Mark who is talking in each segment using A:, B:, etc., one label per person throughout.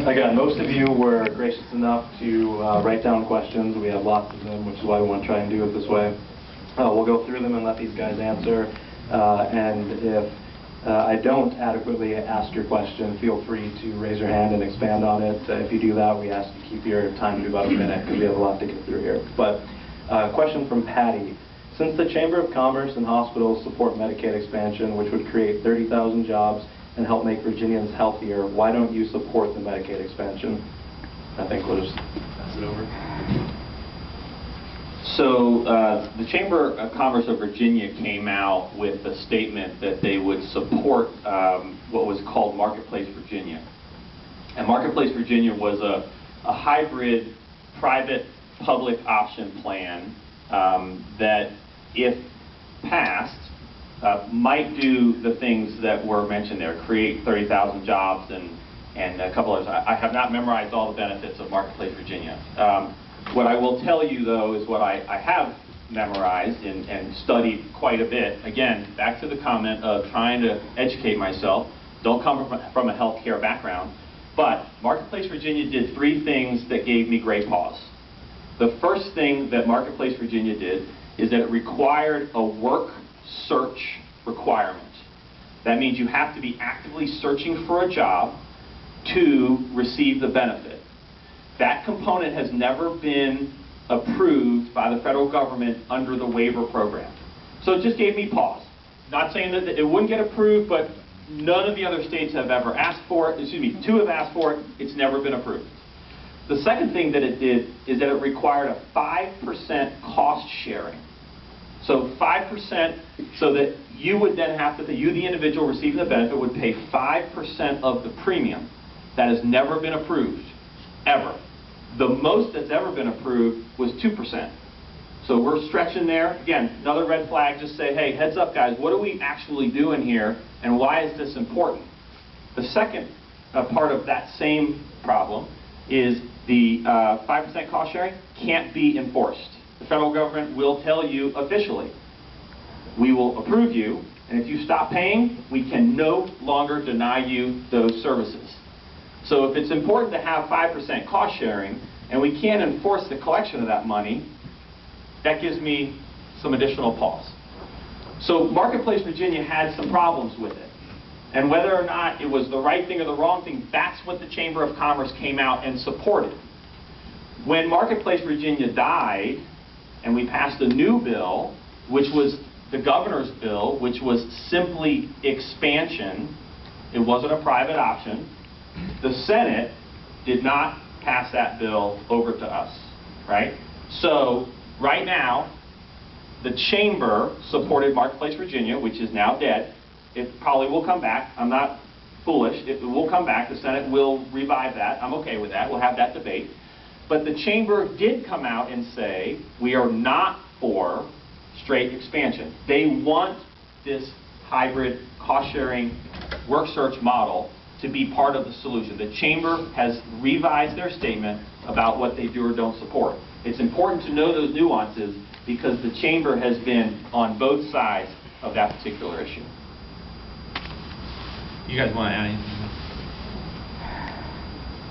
A: Again, most of you were gracious enough to write down questions. We have lots of them, which is why we want to try and do it this way. We'll go through them and let these guys answer. And if I don't adequately ask your question, feel free to raise your hand and expand on it. If you do that, we ask you to keep your time to about a minute because we have a lot to get through here. But question from Patty. Since the Chamber of Commerce and hospitals support Medicaid expansion, which would create 30,000 jobs and help make Virginians healthier, why don't you support the Medicaid expansion? I think we'll just pass it over.
B: So the Chamber of Commerce of Virginia came out with a statement that they would support what was called Marketplace Virginia. And Marketplace Virginia was a hybrid private-public option plan that, if passed, might do the things that were mentioned there, create 30,000 jobs and a couple others. I have not memorized all the benefits of Marketplace Virginia. What I will tell you, though, is what I have memorized and studied quite a bit. Again, back to the comment of trying to educate myself. Don't come from a healthcare background. But Marketplace Virginia did 3 things that gave me great pause. The first thing that Marketplace Virginia did is that it required a work search requirement. That means you have to be actively searching for a job to receive the benefit. That component has never been approved by the federal government under the waiver program. So it just gave me pause. Not saying that it wouldn't get approved, but none of the other states have ever asked for it. Excuse me, 2 have asked for it. It's never been approved. The second thing that it did is that it required a 5% cost sharing. So 5%, so that you would then have to, you the individual receiving the benefit would pay 5% of the premium. That has never been approved, ever. The most that's ever been approved was 2%. So we're stretching there. Again, another red flag, just say, hey, heads up guys, what are we actually doing here and why is this important? The second part of that same problem is the 5% cost sharing can't be enforced. The federal government will tell you officially, we will approve you, and if you stop paying, we can no longer deny you those services. So if it's important to have 5% cost sharing, and we can't enforce the collection of that money, that gives me some additional pause. So Marketplace Virginia had some problems with it. And whether or not it was the right thing or the wrong thing, that's what the Chamber of Commerce came out and supported. When Marketplace Virginia died, and we passed a new bill, which was the governor's bill, which was simply expansion, it wasn't a private option, the Senate did not pass that bill over to us, right? So right now, the Chamber supported Marketplace Virginia, which is now dead. It probably will come back. I'm not foolish. It will come back. The Senate will revive that. I'm okay with that. We'll have that debate. But the Chamber did come out and say, we are not for straight expansion. They want this hybrid cost-sharing work search model to be part of the solution. The Chamber has revised their statement about what they do or don't support. It's important to know those nuances because the Chamber has been on both sides of that particular issue. You guys want to add anything?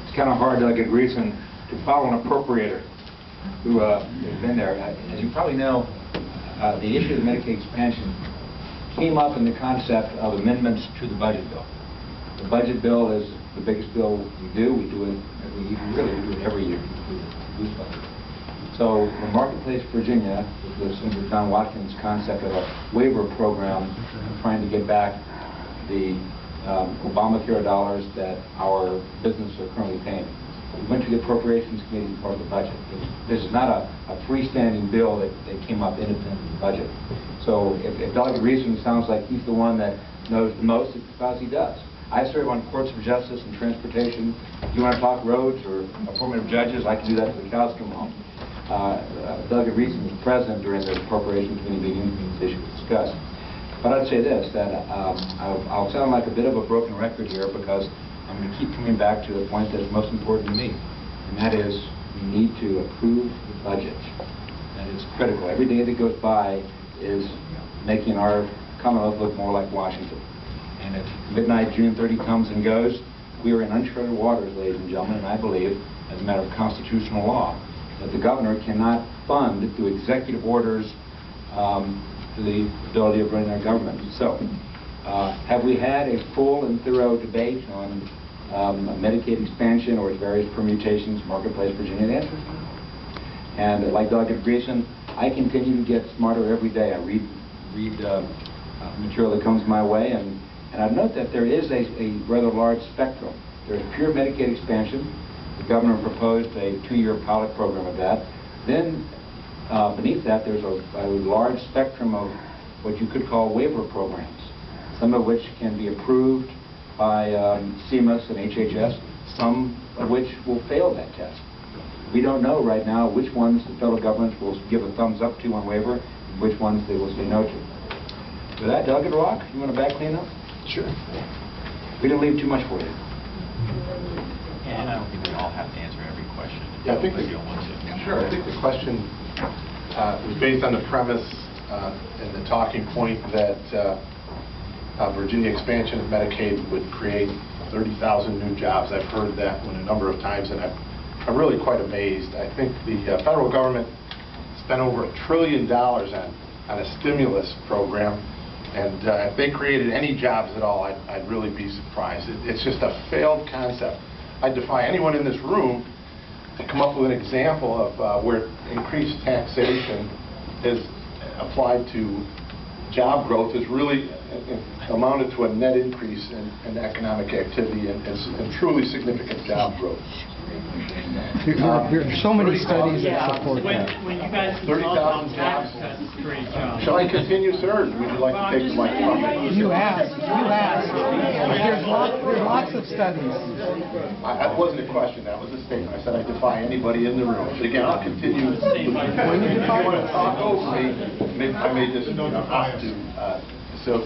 C: It's kind of hard to get reason to follow an appropriator who has been there. As you probably know, the issue of the Medicaid expansion came up in the concept of amendments to the budget bill. The budget bill is the biggest bill we do. We do it every year. We do budget. So the Marketplace Virginia, which was Senator John Watkins' concept of a waiver program trying to get back the Obamacare dollars that our businesses are currently paying. We went to the Appropriations Committee as part of the budget. This is not a freestanding bill that came up independent of the budget. So if Delegate Reason sounds like he's the one that knows the most, it's because he does. I serve on courts of justice and transportation. If you want to talk roads or appointment of judges, I can do that till the cows come home. Delegate Reason was present during the Appropriations Committee meeting when these issues were discussed. But I'd say this, that I'll sound like a bit of a broken record here because I'm going to keep coming back to the point that's most important to me, and that is we need to approve the budget. That is critical. Every day that goes by is making our Commonwealth look more like Washington. And if midnight June 30 comes and goes, we are in uncharted waters, ladies and gentlemen, and I believe, as a matter of constitutional law, that the governor cannot fund through executive orders the ability of running our government. So, have we had a full and thorough debate on Medicaid expansion or its various permutations, Marketplace, Virginia? The answer is no. And like Dr. Greason, I continue to get smarter every day. I read material that comes my way, and I note that there is a rather large spectrum. There's pure Medicaid expansion. The governor proposed a 2-year pilot program of that. Then beneath that, there's a large spectrum of what you could call waiver programs, some of which can be approved by CMS and HHS, some of which will fail that test. We don't know right now which ones the federal government will give a thumbs up to on waiver, and which ones they will say no to. With that, Delegate Rock, you want to back clean up?
D: Sure.
C: We didn't leave too much for you.
E: And I don't think we all have to answer every question.
D: Yeah, I think
E: if you don't want to.
D: Sure. I think the question was based on the premise and the talking point that Virginia expansion of Medicaid would create 30,000 new jobs. I've heard that one a number of times, and I'm really quite amazed. I think the federal government spent over $1 trillion on a stimulus program, and if they created any jobs at all, I'd really be surprised. It's just a failed concept. I defy anyone in this room to come up with an example of where increased taxation is applied to job growth has really amounted to a net increase in economic activity and truly significant job growth.
F: There are so many studies that support that.
G: When you guys
D: 30,000 jobs.
G: great job.
D: Shall I continue, sir, or would you like to take the microphone?
F: You asked. There's lots of studies.
D: That wasn't a question, that was a statement. I said I defy anybody in the room. But again, I'll continue. If you want to talk over me, I may just have to. So,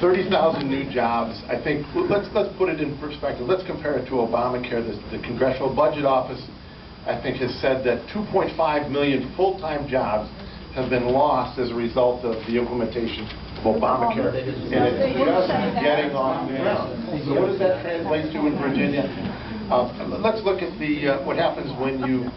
D: 30,000 new jobs. I think let's put it in perspective. Let's compare it to Obamacare. The Congressional Budget Office, I think, has said that 2.5 million full-time jobs have been lost as a result of the implementation of Obamacare, and it's just getting off the ground. So, what does that translate to in Virginia? Let's look at what happens when you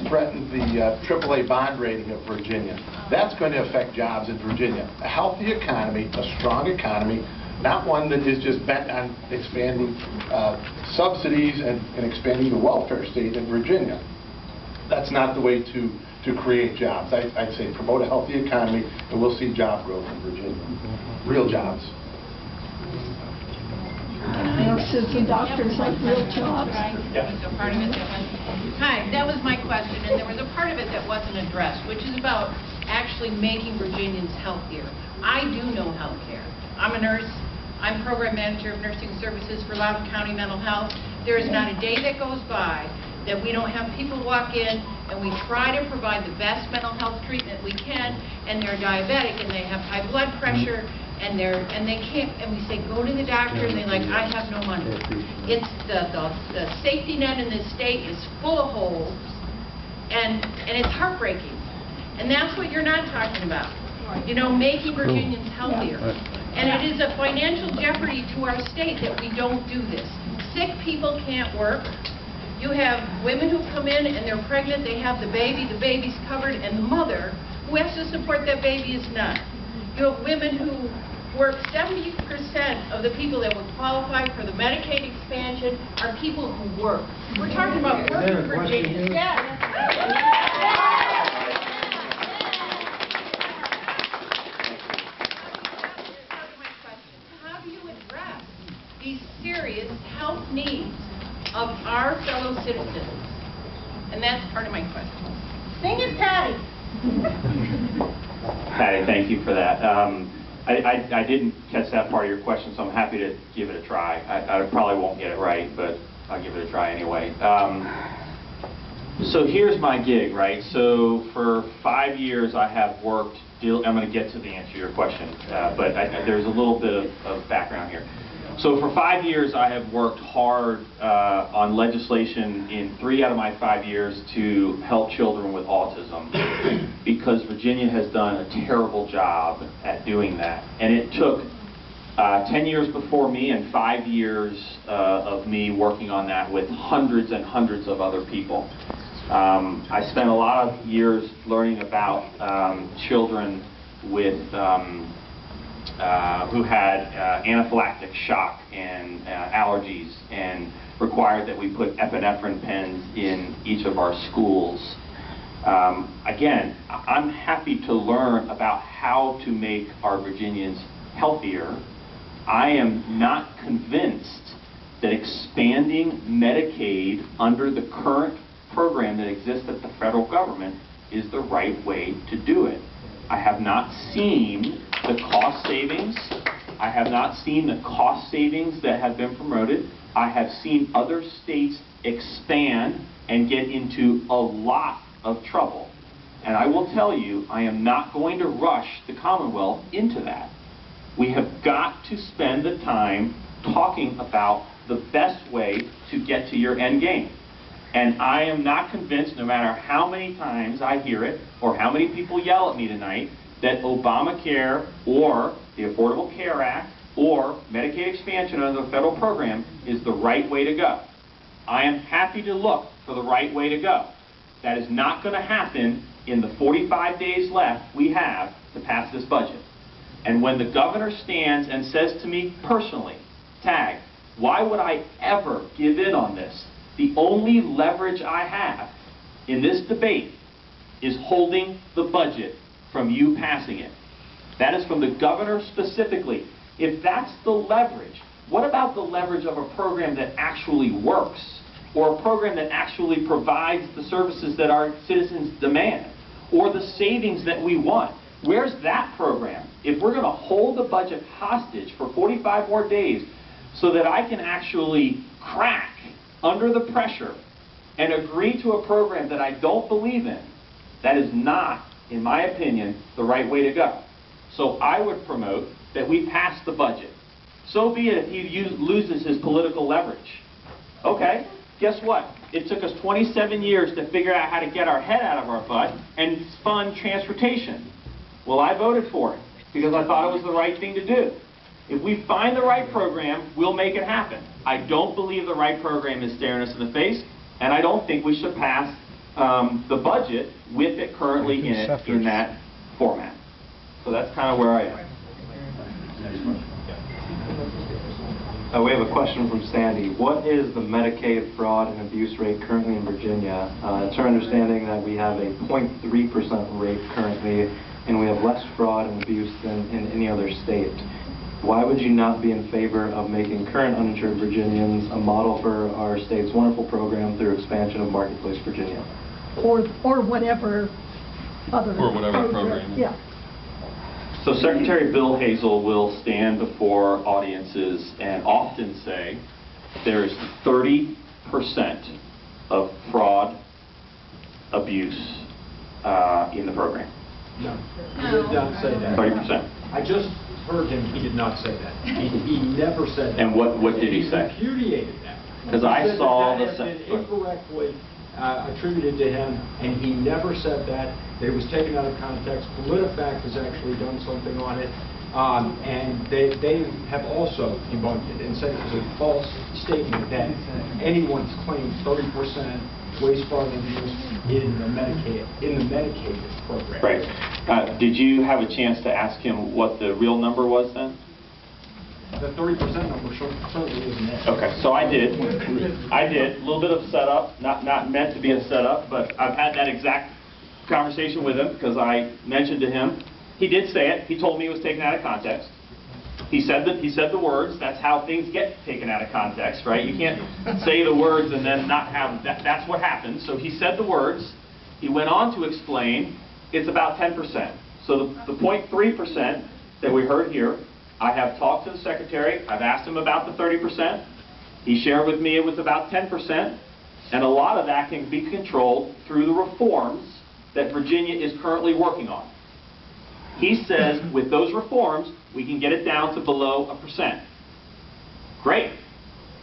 D: threatened the AAA bond rating of Virginia. That's going to affect jobs in Virginia. A healthy economy, a strong economy, not one that is just bent on expanding subsidies and expanding the welfare state in Virginia. That's not the way to create jobs. I'd say promote a healthy economy, and we'll see job growth in Virginia. Real jobs.
H: Susie, doctors like real jobs.
D: Yeah.
I: Hi, that was my question, and there was a part of it that wasn't addressed, which is about actually making Virginians healthier. I do know healthcare. I'm a nurse. I'm program manager of nursing services for Loudoun County Mental Health. There is not a day that goes by that we don't have people walk in and we try to provide the best mental health treatment we can, and they're diabetic and they have high blood pressure and they can't, and we say go to the doctor, and they're like, I have no money. It's the safety net in this state is full of holes, and it's heartbreaking. And that's what you're not talking about. You know, making Virginians healthier. And it is a financial jeopardy to our state that we don't do this. Sick people can't work. You have women who come in and they're pregnant, they have the baby's covered, and the mother who has to support that baby is not. You have women who work. 70% of the people that would qualify for the Medicaid expansion are people who work. We're talking about working Virginians. Yes. How do you address these serious health needs of our fellow citizens? And that's part of my question. Sing it, Patty.
B: Patty, thank you for that. I didn't catch that part of your question, so I'm happy to give it a try. I probably won't get it right, but I'll give it a try anyway. So here's my gig, right? So for 5 years I have worked, I'm going to get to the answer to your question, but there's a little bit of background here. So for 5 years I have worked hard on legislation in 3 out of my 5 years to help children with autism, because Virginia has done a terrible job at doing that. And it took 10 years before me and 5 years of me working on that with hundreds and hundreds of other people. I spent a lot of years learning about children with who had anaphylactic shock and allergies, and required that we put epinephrine pens in each of our schools. Again, I'm happy to learn about how to make our Virginians healthier. I am not convinced that expanding Medicaid under the current program that exists at the federal government is the right way to do it. I have not seen the cost savings. I have not seen the cost savings that have been promoted. I have seen other states expand and get into a lot of trouble. And I will tell you, I am not going to rush the Commonwealth into that. We have got to spend the time talking about the best way to get to your end game. And I am not convinced, no matter how many times I hear it, or how many people yell at me tonight, that Obamacare or the Affordable Care Act or Medicaid expansion under the federal program is the right way to go. I am happy to look for the right way to go. That is not going to happen in the 45 days left we have to pass this budget. And when the governor stands and says to me personally, Tag, why would I ever give in on this? The only leverage I have in this debate is holding the budget from you passing it. That is from the governor specifically. If that's the leverage, what about the leverage of a program that actually works, or a program that actually provides the services that our citizens demand, or the savings that we want? Where's that program? If we're going to hold the budget hostage for 45 more days so that I can actually crack under the pressure and agree to a program that I don't believe in, that is not, in my opinion, the right way to go. So I would promote that we pass the budget. So be it if he loses his political leverage. Okay, guess what? It took us 27 years to figure out how to get our head out of our butt and fund transportation. Well, I voted for it because I thought it was the right thing to do. If we find the right program, we'll make it happen. I don't believe the right program is staring us in the face, and I don't think we should pass the budget with it currently in it in that format. So that's kind of where I am.
A: We have a question from Sandy. What is the Medicaid fraud and abuse rate currently in Virginia? It's our understanding that we have a 0.3% rate currently, and we have less fraud and abuse than in any other state. Why would you not be in favor of making current uninsured Virginians a model for our state's wonderful program through expansion of Marketplace Virginia?
H: Or whatever other
E: program.
H: Yeah.
B: So Secretary Bill Hazel will stand before audiences and often say there's 30% of fraud, abuse in the program.
G: No, he did not say that.
B: 30%.
G: I just heard him, he did not say that. He never said that.
B: And what did he say?
G: He repudiated that.
B: Because I saw
G: that has been incorrectly attributed to him, and he never said that it was taken out of context. PolitiFact has actually done something on it, and they have also debunked it and said it was a false statement that anyone's claimed 30% waste, fraud, and abuse in the Medicaid program.
B: Right. Did you have a chance to ask him what the real number was then?
G: The 30% number certainly isn't it.
B: Okay, so I did. A little bit of setup, not meant to be a setup, but I've had that exact conversation with him because I mentioned to him. He did say it. He told me it was taken out of context. He said the words. That's how things get taken out of context, right? You can't say the words and then not have that. That's what happened. So he said the words. He went on to explain it's about 10%. So the 0.3% that we heard here, I have talked to the Secretary. I've asked him about the 30%. He shared with me it was about 10%. And a lot of that can be controlled through the reforms that Virginia is currently working on. He says with those reforms, we can get it down to below 1%. Great.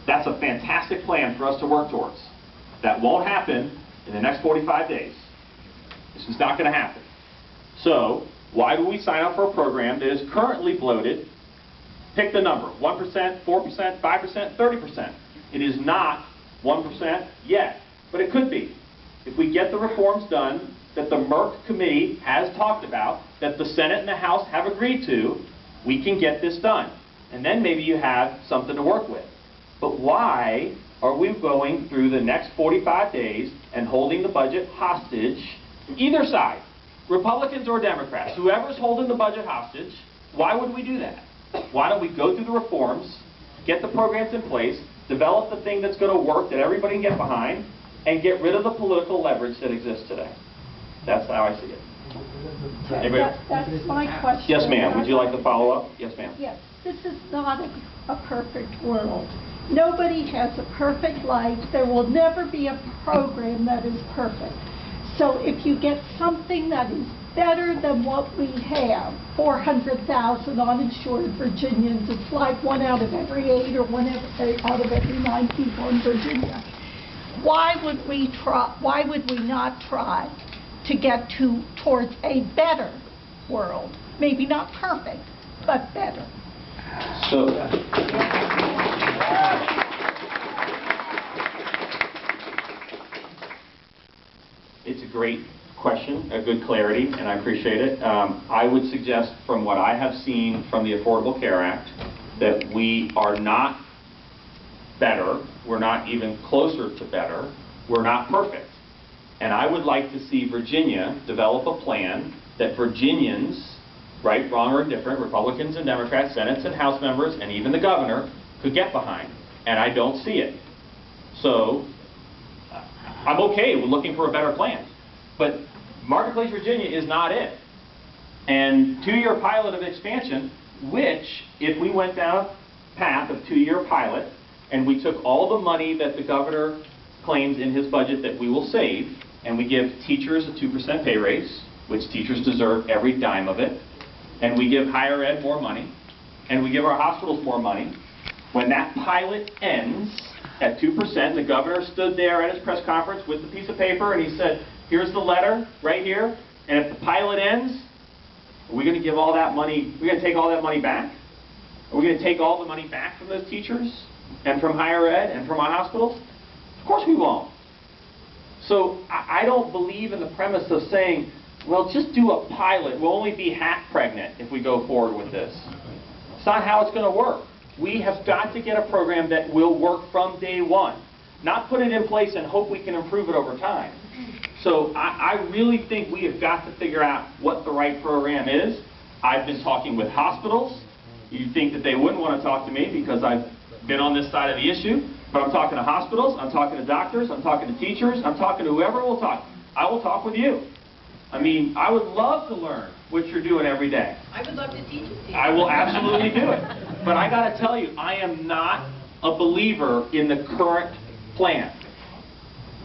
B: That's a fantastic plan for us to work towards. That won't happen in the next 45 days. This is not going to happen. So why do we sign up for a program that is currently bloated, Pick the number, 1%, 4%, 5%, 30%. It is not 1% yet, but it could be. If we get the reforms done that the Merck committee has talked about, that the Senate and the House have agreed to, we can get this done. And then maybe you have something to work with. But why are we going through the next 45 days and holding the budget hostage, either side, Republicans or Democrats, whoever's holding the budget hostage? Why would we do that? Why don't we go through the reforms, get the programs in place, develop the thing that's going to work that everybody can get behind, and get rid of the political leverage that exists today? That's how I see it. Anybody?
H: That's my question.
B: Yes, ma'am. Would you like to follow up? Yes, ma'am.
H: Yes. This is not a perfect world. Nobody has a perfect life. There will never be a program that is perfect. So if you get something that is better than what we have, 400,000 uninsured Virginians, it's like 1 out of every 8 or 1 out of every 9 people in Virginia. Why would we not try to get towards a better world? Maybe not perfect, but better.
B: So, it's a great question, a good clarity, and I appreciate it. I would suggest, from what I have seen from the Affordable Care Act, that we are not better, we're not even closer to better, we're not perfect. And I would like to see Virginia develop a plan that Virginians, right, wrong, or indifferent, Republicans and Democrats, Senates and House members, and even the governor, could get behind. And I don't see it. So, I'm okay with looking for a better plan. But Marketplace, Virginia is not it. And 2-year pilot of expansion, which, if we went down a path of 2-year pilot, and we took all the money that the governor claims in his budget that we will save, and we give teachers a 2% pay raise, which teachers deserve every dime of it, and we give higher ed more money, and we give our hospitals more money, when that pilot ends at 2%, the governor stood there at his press conference with the piece of paper and he said, here's the letter right here, and if the pilot ends, are we going to give all that money, are we going to take all that money back? Are we going to take all the money back from those teachers and from higher ed and from our hospitals? Of course we won't. So I don't believe in the premise of saying, well, just do a pilot. We'll only be half pregnant if we go forward with this. It's not how it's going to work. We have got to get a program that will work from day one, not put it in place and hope we can improve it over time. So I really think we have got to figure out what the right program is. I've been talking with hospitals. You'd think that they wouldn't want to talk to me because I've been on this side of the issue, but I'm talking to hospitals, I'm talking to doctors, I'm talking to teachers, I'm talking to whoever will talk. I will talk with you. I mean, I would love to learn what you're doing every day.
I: I would love to teach it.
B: I will absolutely do it. But I got to tell you, I am not a believer in the current plan.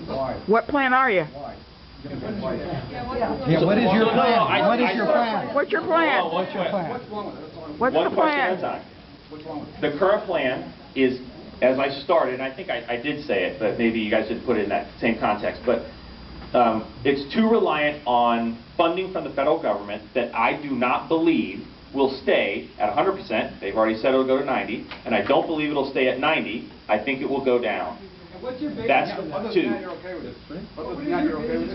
C: Why?
J: What plan are you?
C: Why?
F: Yeah, what is your
B: No,
F: plan? What is your plan?
J: What's your plan?
F: What's your plan?
J: What's
B: One
J: the
B: question at a
J: plan?
B: time. The current plan is, as I started, and I think I did say it, but maybe you guys didn't put it in that same context, but it's too reliant on funding from the federal government that I do not believe will stay at 100%. They've already said it'll go to 90, and I don't believe it'll stay at 90. I think it will go down. That's two.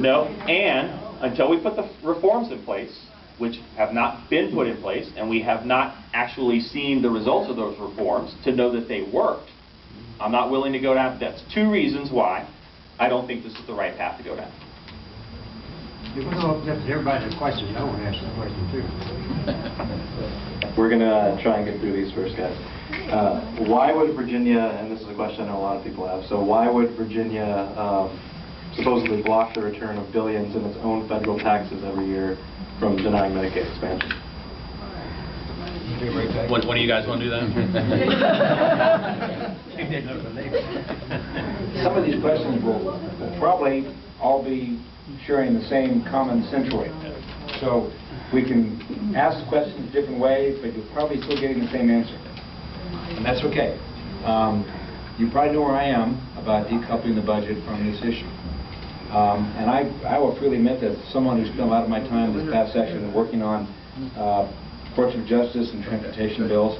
B: No, and until we put the reforms in place, which have not been put in place, and we have not actually seen the results of those reforms to know that they worked, I'm not willing to go down. That's 2 reasons why I don't think this is the right path to go down.
C: Everybody's a question. I want to ask a question too.
A: We're going to try and get through these first, guys. Why would Virginia, and this is a question I know a lot of people have, so why would Virginia supposedly block the return of billions in its own federal taxes every year from denying Medicaid expansion?
E: When do you guys want to do that?
C: Some of these questions will probably all be sharing the same common sensory. So we can ask the questions different ways, but you're probably still getting the same answer. And that's okay. You probably know where I am about decoupling the budget from this issue. And I will freely admit that someone who spent a lot of my time this past session working on courts of justice and transportation bills.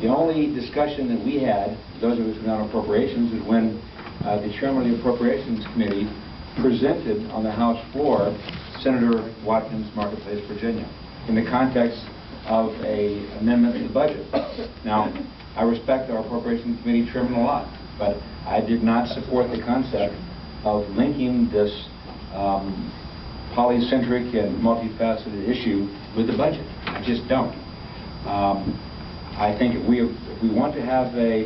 C: The only discussion that we had, those of us who are on appropriations, is when the chairman of the Appropriations Committee presented on the House floor Senator Watkins' Marketplace, Virginia, in the context of an amendment to the budget. Now, I respect our Appropriations Committee chairman a lot, but I did not support the concept of linking this polycentric and multifaceted issue with the budget. I just don't. I think if we want to have a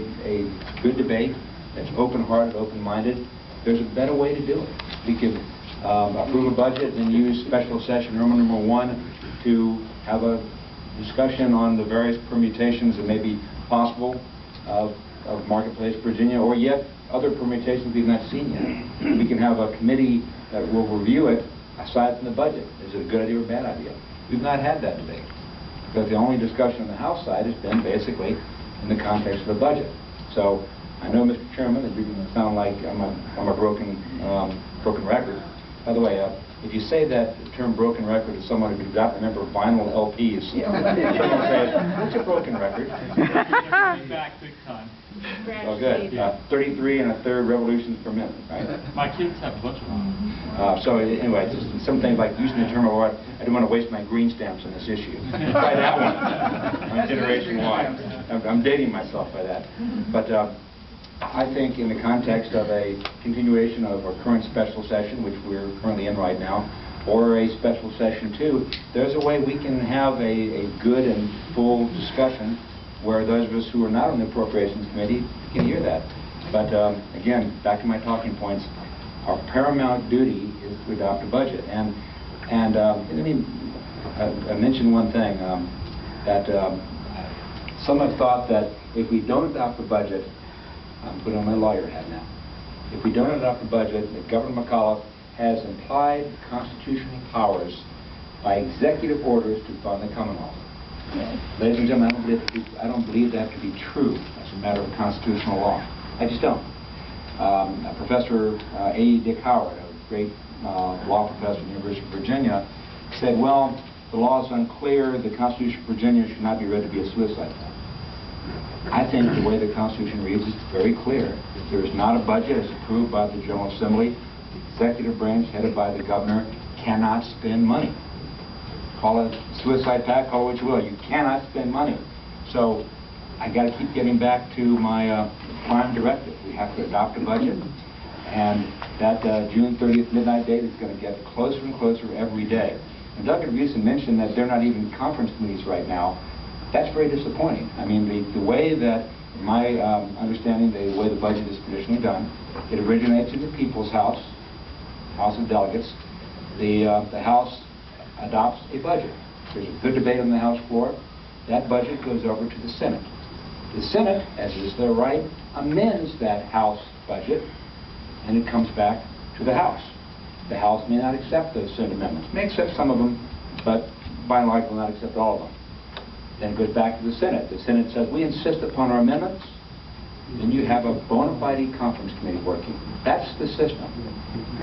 C: good debate that's open-hearted, open-minded, there's a better way to do it. We could approve a budget and use special session Roman number 1 to have a discussion on the various permutations that may be possible of Marketplace, Virginia, or yet other permutations we've not seen yet. We can have a committee that will review it aside from the budget. Is it a good idea or a bad idea? We've not had that debate, because the only discussion on the House side has been basically in the context of the budget. So I know, Mr. Chairman, that you can sound like I'm a broken record. By the way, if you say that the term broken record is someone who does not remember vinyl LPs, someone says, what's a broken record?
E: Back big time.
C: Oh, good. 33 1/3 revolutions per minute, right?
E: My kids have a bunch of them.
C: So anyway, just some things like using the term of art. I don't want to waste my green stamps on this issue. Try that one on Generation Y. I'm dating myself by that. But I think in the context of a continuation of our current special session, which we're currently in right now, or a special session 2, there's a way we can have a good and full discussion where those of us who are not on the Appropriations Committee can hear that. But again, back to my talking points, our paramount duty is to adopt a budget. And let me mention one thing, that some have thought that if we don't adopt the budget, I'm putting on my lawyer hat now, if we don't adopt the budget, that Governor McAuliffe has implied constitutional powers by executive orders to fund the Commonwealth. Ladies and gentlemen, I don't believe that to be true as a matter of constitutional law. I just don't. Professor A. Dick Howard, a great law professor at the University of Virginia, said, well, the law is unclear, the Constitution of Virginia should not be read to be a suicide pact. I think the way the Constitution reads is very clear. If there is not a budget as approved by the General Assembly, the executive branch, headed by the governor, cannot spend money. Call it a suicide pact, call it what you will. You cannot spend money. So I got to keep getting back to my prime directive. We have to adopt a budget, and that June 30th midnight date is going to get closer and closer every day. And Doug Reeson mentioned that they're not even conference committees right now. That's very disappointing. I mean, the way that, in my understanding, the way the budget is traditionally done, it originates in the People's House, House of Delegates. The House adopts a budget. There's a good debate on the House floor. That budget goes over to the Senate. The Senate, as is their right, amends that House budget, and it comes back to the House. The House may not accept those Senate amendments. May accept some of them, but by and large will not accept all of them. Then it goes back to the Senate. The Senate says, we insist upon our amendments. Then you have a bona fide conference committee working. That's the system.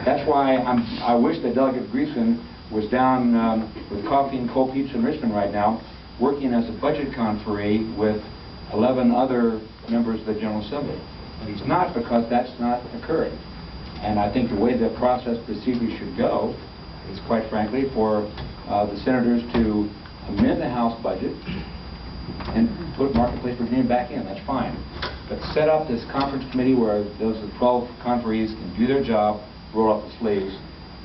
C: That's why I wish that Delegate Greason was down with coffee and cold pizza in Richmond right now, working as a budget conferee with 11 other members of the General Assembly. And he's not, because that's not occurring. And I think the way the process procedure should go is, quite frankly, for the senators to amend the House budget and put Marketplace Virginia back in. That's fine. But set up this conference committee where those 12 conferees can do their job, roll up the sleeves,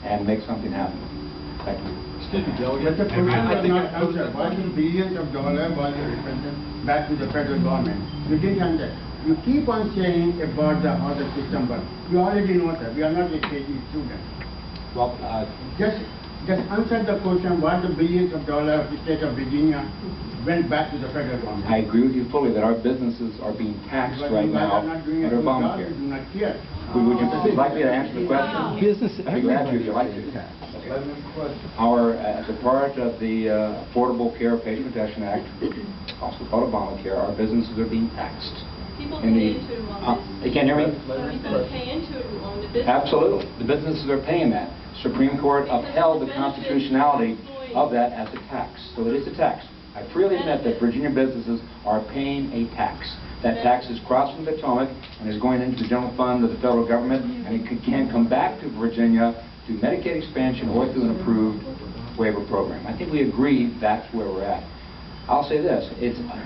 C: and make something happen. Thank you.
F: Mr. President, I think why should billions of dollars was represented back to the federal government? You didn't understand. You keep on saying about how the system works. You already know that. We are not a KG student.
C: Well,
F: Just answer the question, why the billions of dollars of the state of Virginia went back to the federal government.
C: I agree with you fully that our businesses are being taxed right now under Obamacare. Would you like me to answer the question?
F: Business.
C: I'd be glad to if you like to. As a part of the Affordable Care Patient Protection Act, also called Obamacare, our businesses are being taxed.
J: People pay into it on this.
C: You can't hear me?
J: Somebody's going to pay into it on the business.
C: Absolutely. The businesses are paying that. Supreme Court upheld the constitutionality of that as a tax. So it is a tax. I freely admit that Virginia businesses are paying a tax. That tax is crossing the Potomac and is going into the general fund of the federal government, and it can come back to Virginia through Medicaid expansion or through an approved waiver program. I think we agree that's where we're at. I'll say this,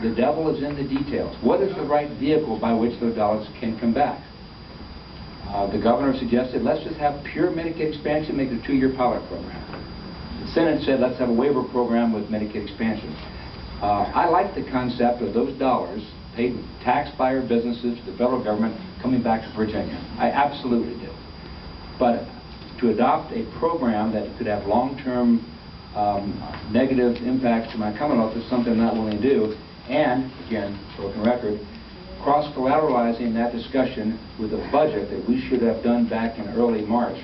C: the devil is in the details. What is the right vehicle by which those dollars can come back? The governor suggested, let's just have pure Medicaid expansion, make it a 2-year pilot program. The Senate said, let's have a waiver program with Medicaid expansion. I like the concept of those dollars paid taxed by our businesses to the federal government coming back to Virginia. I absolutely do. But to adopt a program that could have long-term negative impacts to my Commonwealth is something I'm not willing to do. And, again, broken record, cross-collateralizing that discussion with a budget that we should have done back in early March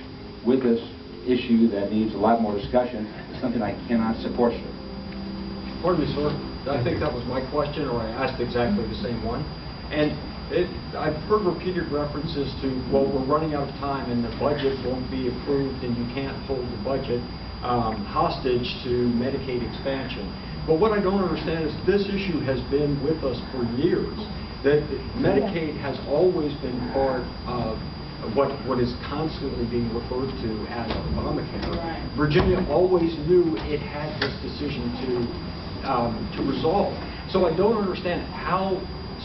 C: with this issue that needs a lot more discussion is something I cannot support, sir.
G: Pardon me, sir. I think that was my question, or I asked exactly the same one. And I've heard repeated references to, well, we're running out of time and the budget won't be approved and you can't hold the budget hostage to Medicaid expansion. But what I don't understand is this issue has been with us for years. That Medicaid has always been part of what is constantly being referred to as Obamacare. Right. Virginia always knew it had this decision to resolve. So I don't understand how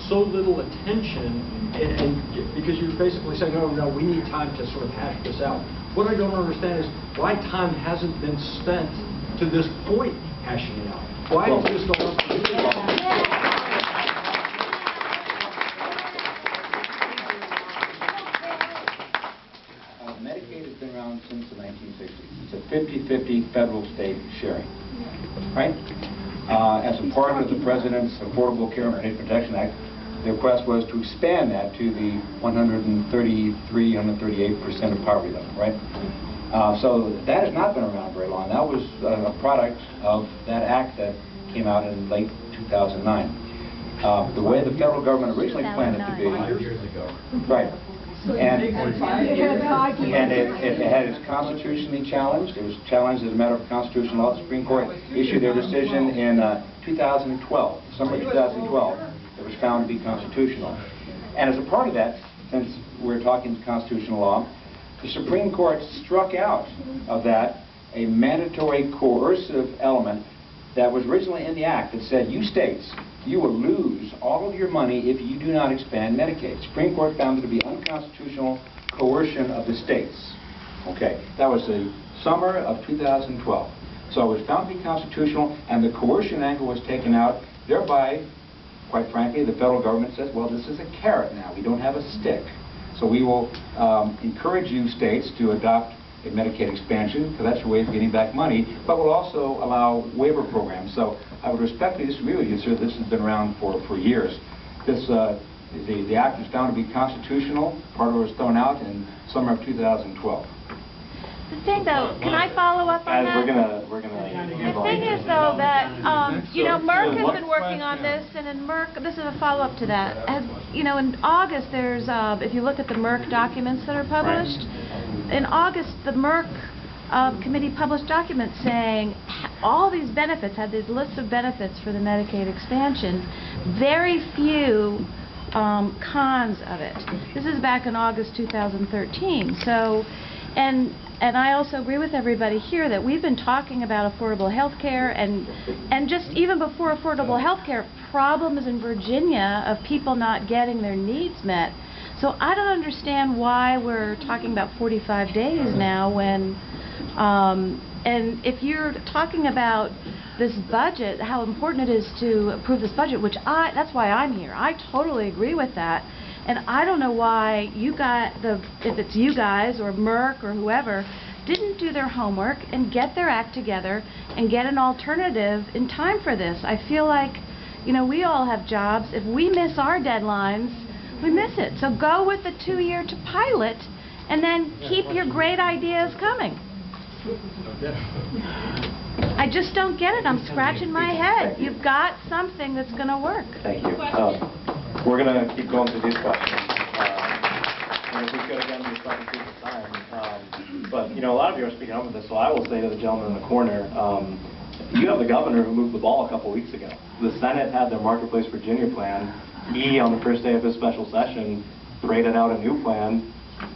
G: so little attention, and because you're basically saying, oh no, we need time to sort of hash this out. What I don't understand is why time hasn't been spent to this point hashing it out. Why is this going on?
C: Medicaid has been around since the 1960s. It's a 50-50 federal-state sharing, right? As a part of the President's Affordable Care and Protection Act, the request was to expand that to the 138% of poverty level, right? So that has not been around very long. That was a product of that act that came out in late 2009. The way the federal government originally planned it to be,
E: 5 years ago.
C: right? And it had its constitutionally challenged. It was challenged as a matter of constitutional law. The Supreme Court issued their decision in 2012, summer 2012. It was found to be constitutional. And as a part of that, since we're talking constitutional law, the Supreme Court struck out of that a mandatory coercive element that was originally in the act that said, you states, you will lose all of your money if you do not expand Medicaid. The Supreme Court found it to be unconstitutional coercion of the states. Okay, that was the summer of 2012. So it was found to be constitutional, and the coercion angle was taken out, thereby, quite frankly, the federal government says, well, this is a carrot now. We don't have a stick. So we will encourage you states to adopt a Medicaid expansion, because that's your way of getting back money, but we'll also allow waiver programs. So I would respectfully disagree with you, sir. This has been around for years. This, the act was found to be constitutional. Part of it was thrown out in summer of 2012.
K: The thing, though, can I follow up on that?
A: We're gonna.
K: The thing is, though, that you know, Merck has been working on this, and in Merck, this is a follow-up to that. As you know, in August, there's if you look at the Merck documents that are published, in August, the Merck committee published documents saying all these benefits, had these lists of benefits for the Medicaid expansion, very few cons of it. This is back in August 2013. So, and I also agree with everybody here that we've been talking about affordable health care, and just even before affordable health care, problems in Virginia of people not getting their needs met. So I don't understand why we're talking about 45 days now when, and if you're talking about this budget, how important it is to approve this budget, which that's why I'm here. I totally agree with that. And I don't know why you got if it's you guys or Merck or whoever, didn't do their homework and get their act together and get an alternative in time for this. I feel like, you know, we all have jobs. If we miss our deadlines, we miss it. So go with the 2-year to pilot and then keep your great ideas coming. I just don't get it. I'm scratching my head. You've got something that's going to work.
A: Thank you. We're going to keep going through these questions. And if we could, again, be respectful of people's time. But, you know, a lot of you are speaking up with this, so I will say to the gentleman in the corner, You have the governor who moved the ball a couple weeks ago. The Senate had their Marketplace Virginia plan. He, on the first day of his special session, paraded out a new plan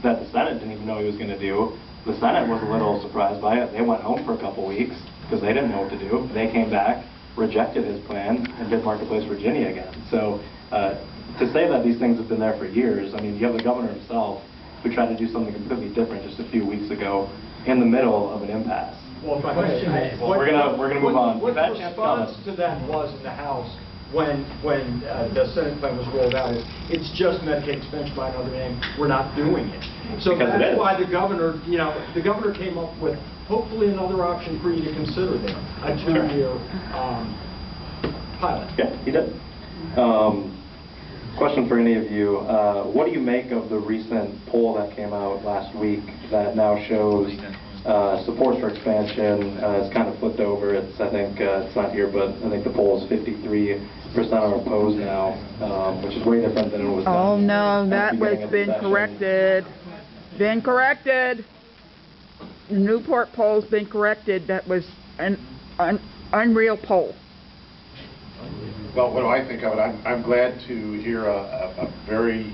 A: that the Senate didn't even know he was going to do. The Senate was a little surprised by it. They went home for a couple weeks because they didn't know what to do. They came back, rejected his plan, and did Marketplace Virginia again. So to say that these things have been there for years, I mean, you have the governor himself who tried to do something completely different just a few weeks ago in the middle of an impasse.
G: Well, if I may,
A: We're gonna move on.
G: What the response to that was in the House when the Senate plan was rolled out is, it's just Medicaid expansion by another name, we're not doing it. So
A: Because
G: that's why the governor, the governor came up with hopefully another option for you to consider there, a 2-year pilot.
A: Yeah, he did. Question for any of you. What do you make of the recent poll that came out last week that now shows support for expansion? It's kind of flipped over. I think it's not here, but I think the poll is 53% are opposed now, which is way different than it was.
L: Oh no,
A: at
L: that
A: the
L: was
A: beginning of the
L: been
A: session.
L: corrected. Been corrected. The Newport poll's been corrected. That was an unreal poll.
D: Well, what do I think of it? I'm glad to hear a very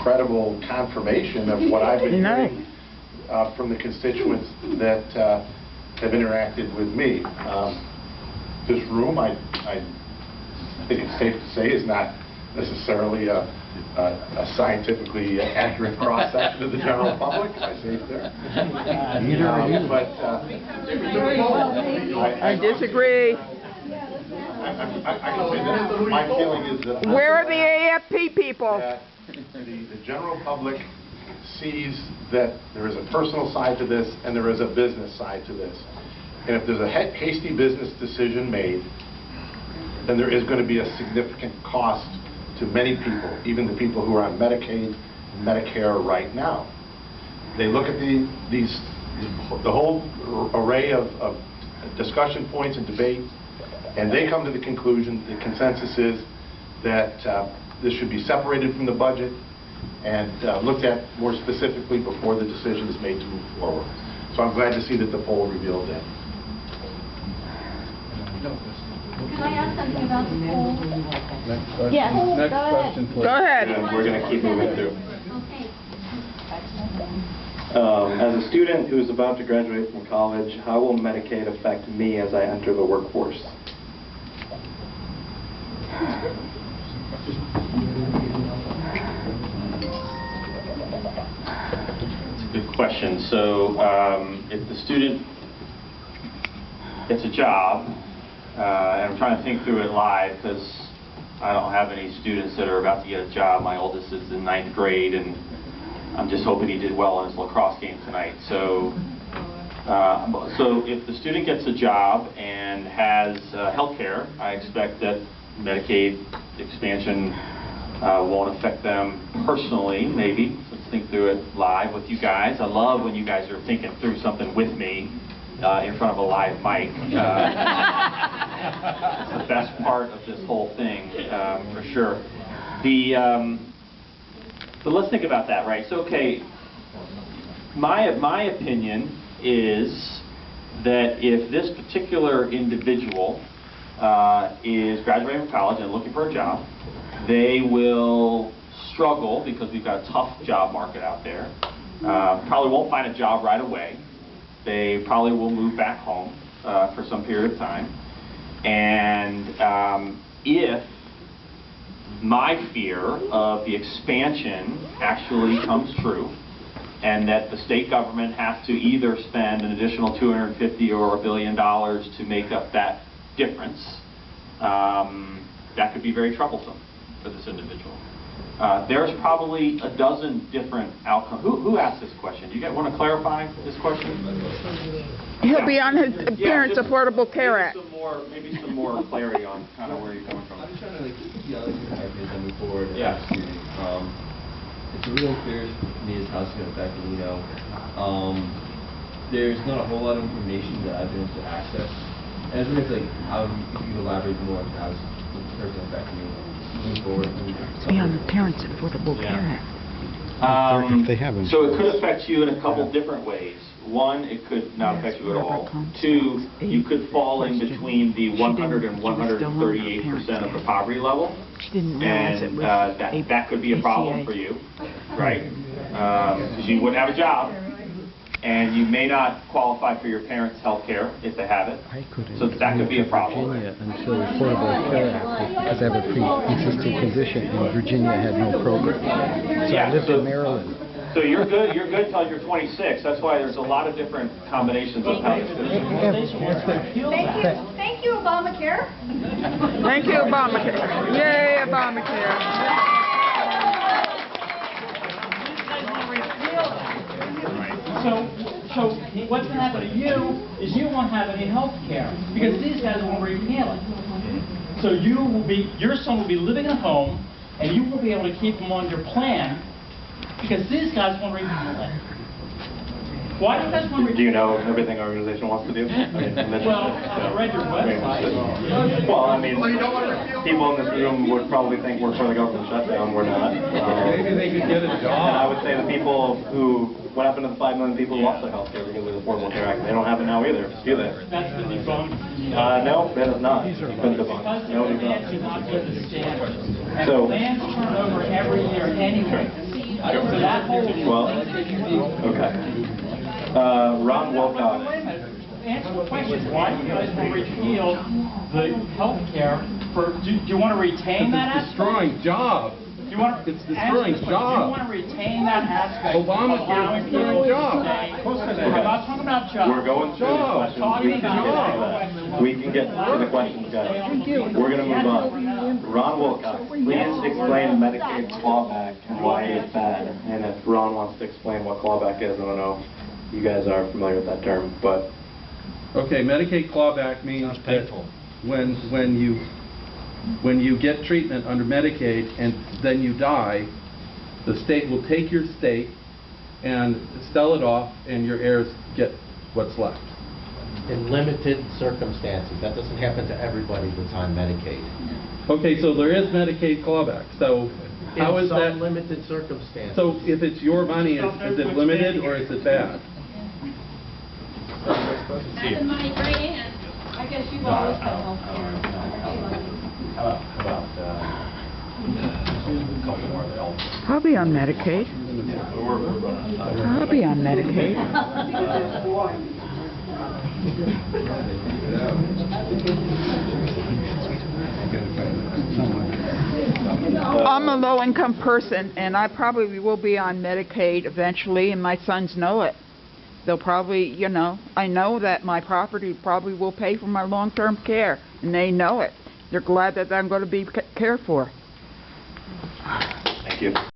D: credible confirmation of what I've been hearing from the constituents that have interacted with me. This room, I think it's safe to say, is not necessarily a scientifically accurate cross-section of the general public. Am I safe there?
L: I disagree.
D: I can say this. My feeling is that
L: Where are the AFP people?
D: that the general public sees that there is a personal side to this and there is a business side to this. And if there's a hasty business decision made, then there is going to be a significant cost to many people, even the people who are on Medicaid and Medicare right now. They look at the whole array of discussion points and debate, and they come to the conclusion, the consensus is that this should be separated from the budget and looked at more specifically before the decision is made to move forward. So I'm glad to see that the poll revealed that.
J: Can I ask something about the poll?
M: Next question.
J: Yes,
M: Next
J: go ahead.
M: question, please.
L: Go ahead.
A: And we're going to keep moving through.
J: Okay.
A: As a student who is about to graduate from college, how will Medicaid affect me as I enter the workforce?
B: That's a good question. So if the student gets a job, and I'm trying to think through it live because I don't have any students that are about to get a job. My oldest is in 9th grade, and I'm just hoping he did well in his lacrosse game tonight. So if the student gets a job and has health care, I expect that Medicaid expansion won't affect them personally, maybe. Let's think through it live with you guys. I love when you guys are thinking through something with me in front of a live mic. It's the best part of this whole thing, for sure. But let's think about that, right? So, okay, my opinion is that if this particular individual is graduating from college and looking for a job, they will struggle because we've got a tough job market out there. Probably won't find a job right away. They probably will move back home for some period of time. And if my fear of the expansion actually comes true, and that the state government has to either spend an additional $250 or $1 billion to make up that difference, that could be very troublesome for this individual. There's probably a dozen different outcomes. Who asked this question? Do you guys want to clarify this question?
L: He'll be on his Parents Affordable Care Act.
B: Maybe some more clarity on kind of where you're coming from.
N: I'm just trying to the other ideas I move forward.
B: Yeah.
N: It's really clear to me as how it's going to affect me. There's not a whole lot of information that I've been able to access. And I was wondering if you elaborate more on how it's going to affect me moving forward.
L: Be on the Parents Affordable Care Act.
B: So it could affect you in a couple different ways. one, it could not affect you at all. Two, you could fall in between the 100 and 138% of the poverty level. And that could be a problem for you, right? Because you wouldn't have a job, and you may not qualify for your parents' health care if they have it. So that could be a problem.
M: Until the Affordable Care Act, because I have a pre-existing condition, and Virginia had no program. So I lived in Maryland.
B: So you're good till you're 26. That's why there's a lot of different combinations of how this goes.
J: Thank you, Obamacare.
L: Thank you, Obamacare. Yay, Obamacare.
O: So what's going to happen to you is you won't have any health care because these guys won't repeal it. So your son will be living at home, and you will be able to keep him on your plan because these guys won't repeal it. Why do you guys want to repeal it?
A: Do you know everything our organization wants to do?
O: Well, I read your website.
A: Well, I mean, people in this room would probably think we're for the government shutdown. We're not.
C: Maybe they could get a job.
A: And I would say the people who, what happened to the 5 million people who lost their health care because of the Affordable Care Act? They don't have it now either. Do they?
O: That's been debunked.
A: No, that is not. It's been debunked. No, it is not.
O: And
A: So,
O: plans turn over every year anyway. So that whole...
A: well, okay. Ron Wilcox.
O: Wait a minute. Answer the question. Why do you guys want to repeal the health care for... Do you want to retain that aspect?
P: It's destroying jobs.
O: You want to,
P: it's destroying jobs.
O: Do you want to retain that aspect?
P: Obamacare is destroying jobs.
O: I'm not talking about jobs.
A: We're going through the questions. We can get to the questions, guys. We're going to move on. Ron Wilcox, please explain Medicaid clawback and why it's bad. And if Ron wants to explain what clawback is, I don't know if you guys are familiar with that term, but...
P: Okay, Medicaid clawback means that when you get treatment under Medicaid and then you die, the state will take your state and sell it off and your heirs get what's left.
Q: In limited circumstances. That doesn't happen to everybody that's on Medicaid.
P: Okay, so there is Medicaid clawback. So how is that?
Q: In some limited circumstances.
P: So if it's your money, is it limited or is it bad?
J: That's in my right hand. I guess you've always had health care.
E: How about a couple more of the elder?
L: I'll be on Medicaid. I'll be on Medicaid. I'm a low-income person, and I probably will be on Medicaid eventually, and my sons know it. They'll probably, you know, I know that my property probably will pay for my long-term care, and they know it. They're glad that I'm going to be cared for.
A: Thank you.